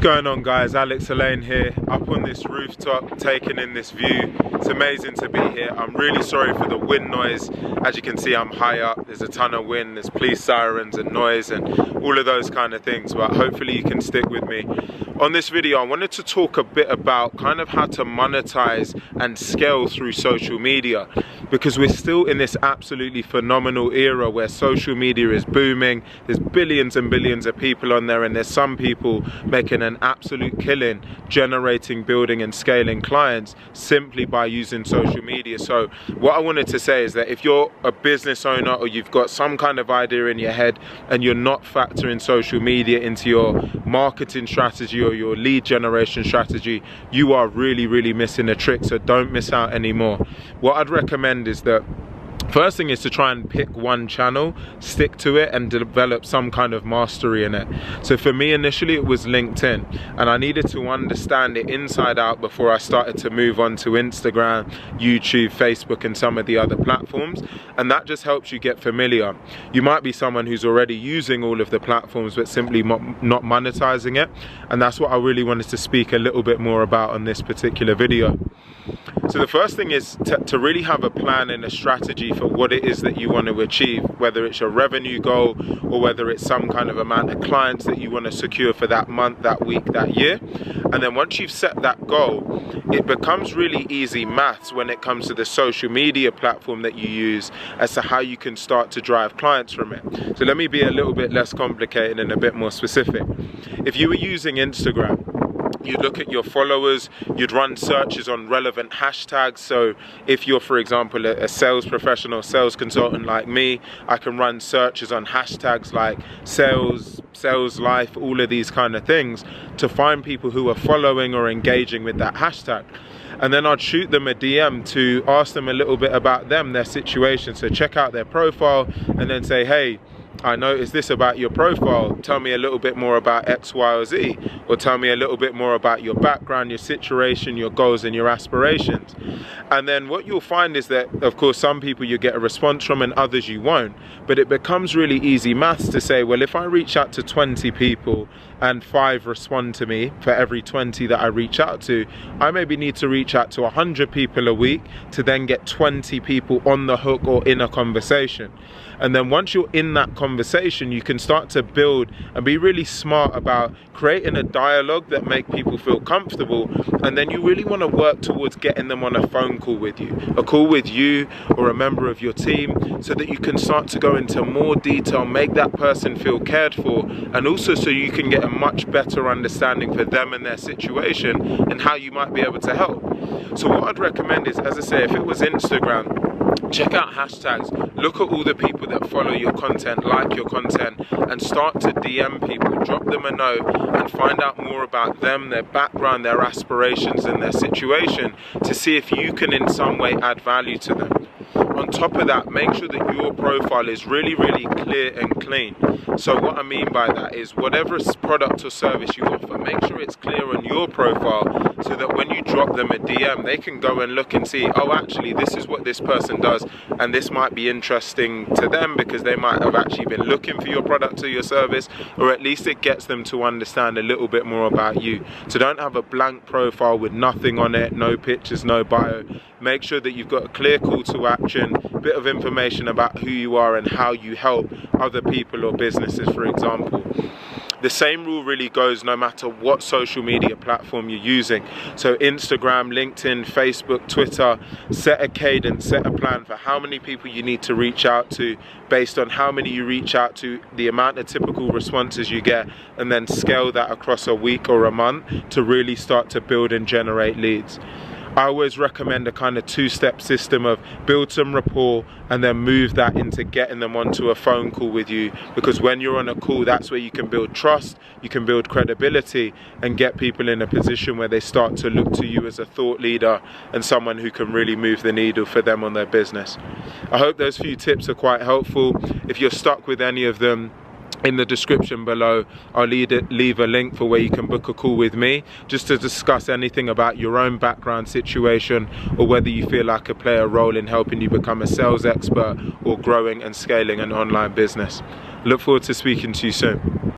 going on, guys? Alex Elaine here, up on this rooftop taking in this view. It's amazing to be here. I'm really sorry for the wind noise. As you can see, I'm high up, there's a ton of wind, there's police sirens and noise and all of those kind of things, but hopefully you can stick with me. On this video, I wanted to talk a bit about kind of how to monetize and scale through social media, because we're still in this absolutely phenomenal era where social media is booming. There's billions and billions of people on there, and there's some people making an absolute killing generating, building and scaling clients simply by using social media. So what I wanted to say is that if you're a business owner or you've got some kind of idea in your head and you're not factoring social media into your marketing strategy or your lead generation strategy, you are really missing a trick. So don't miss out anymore. What I'd recommend is that first thing is to try and pick one channel, stick to it and develop some kind of mastery in it. So for me initially it was LinkedIn, and I needed to understand it inside out before I started to move on to Instagram, YouTube, Facebook and some of the other platforms, and that just helps you get familiar. You might be someone who's already using all of the platforms but simply not monetizing it, and that's what I really wanted to speak a little bit more about on this particular video. So the first thing is to really have a plan and a strategy for what it is that you want to achieve, whether it's your revenue goal or whether it's some kind of amount of clients that you want to secure for that month, that week, that year. And then once you've set that goal, it becomes really easy maths when it comes to the social media platform that you use as to how you can start to drive clients from it. So let me be a little bit less complicated and a bit more specific. If you were using Instagram, you'd look at your followers, you'd run searches on relevant hashtags. So if you're, for example, a sales professional, sales consultant like me, I can run searches on hashtags like sales life, all of these kind of things to find people who are following or engaging with that hashtag. And then I'd shoot them a DM to ask them a little bit about them, their situation. So check out their profile and then say, hey, I noticed this about your profile, tell me a little bit more about X, Y, or Z, or tell me a little bit more about your background, your situation, your goals and your aspirations. And then what you'll find is that, of course, some people you get a response from and others you won't, but it becomes really easy maths to say, well, if I reach out to 20 people and 5 respond to me for every 20 that I reach out to, I maybe need to reach out to 100 people a week to then get 20 people on the hook or in a conversation. And then once you're in that conversation, you can start to build and be really smart about creating a dialogue that make people feel comfortable. And then you really want to work towards getting them on a phone call with you, a call with you or a member of your team, so that you can start to go into more detail, make that person feel cared for, and also so you can get a much better understanding for them and their situation and how you might be able to help. So what I'd recommend is, as I say, if it was Instagram, check out hashtags, look at all the people that follow your content, like your content, and start to DM people, drop them a note and find out more about them, their background, their aspirations and their situation, to see if you can in some way add value to them. On top of that, make sure that your profile is really clear and clean. So what I mean by that is whatever product or service you offer, make sure it's clear on your profile so that when you drop them a DM, they can go and look and see, oh, actually this is what this person does and this might be interesting to them because they might have actually been looking for your product or your service, or at least it gets them to understand a little bit more about you. So don't have a blank profile with nothing on it, no pictures, no bio. Make sure that you've got a clear call to action, a bit of information about who you are and how you help other people or businesses, for example. The same rule really goes no matter what social media platform you're using. So Instagram, LinkedIn, Facebook, Twitter, set a cadence, set a plan for how many people you need to reach out to based on how many you reach out to, the amount of typical responses you get, and then scale that across a week or a month to really start to build and generate leads. I always recommend a kind of two-step system of build some rapport and then move that into getting them onto a phone call with you, because when you're on a call, that's where you can build trust, you can build credibility and get people in a position where they start to look to you as a thought leader and someone who can really move the needle for them on their business. I hope those few tips are quite helpful. If you're stuck with any of them, in the description below, I'll leave a link for where you can book a call with me just to discuss anything about your own background situation, or whether you feel I could play a role in helping you become a sales expert or growing and scaling an online business. Look forward to speaking to you soon.